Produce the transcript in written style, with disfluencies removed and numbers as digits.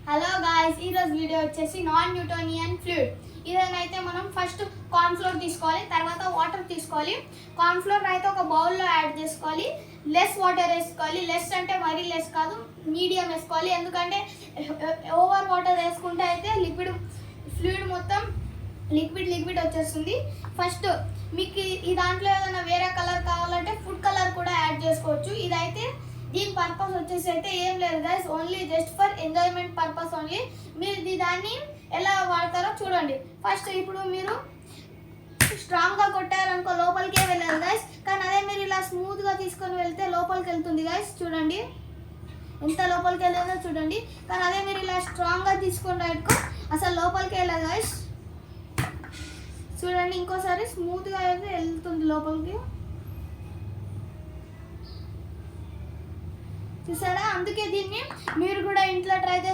Hello guys, ఈరోజు video వచ్చేసి non Newtonian fluid. ఇదైతే మనం ఫస్ట్ కార్న్ ఫ్లోర్ తీసుకోవాలి, తర్వాత వాటర్ తీసుకోవాలి. కార్న్ ఫ్లోర్ అయితే ఒక బౌల్లో యాడ్ చేసుకోవాలి. లెస్ వాటర్ వేసుకోవాలి. లెస్ అంటే మరీ లెస్ కాదు, మీడియం వేసుకోవాలి. ఎందుకంటే ఓవర్ వాటర్ వేసుకుంటే అయితే ఫ్లూయిడ్ మొత్తం లిక్విడ్ వచ్చేస్తుంది. ఫస్ట్ మీకు ఈ దాంట్లో ఏదైనా వేరే కలర్ కావాలంటే ఫుడ్ కలర్ కూడా యాడ్ చేసుకోవచ్చు. ఇదైతే దీని పర్పస్ వచ్చేసి అయితే ఏం లేదు guys, only just for enjoyment purpose only. మీరు దాన్ని ఎలా వాడతారో చూడండి. ఫస్ట్ ఇప్పుడు మీరు స్ట్రాంగ్గా కొట్టారనుకో లోపలికే వెళ్ళదు గైస్, కానీ అదే మీరు ఇలా స్మూత్గా తీసుకొని వెళ్తే లోపలికి వెళ్తుంది గైస్. చూడండి ఎంత లోపలికి వెళ్ళేదో చూడండి. కానీ అదే మీరు ఇలా స్ట్రాంగ్గా తీసుకొని అనుకో అసలు లోపలికి వెళ్ళదు గైస్. చూడండి ఇంకోసారి స్మూత్గా అయితే వెళ్తుంది లోపలికి, చూసారా? అందుకే దీన్ని మీరు కూడా ఇంట్లో ట్రై చేసి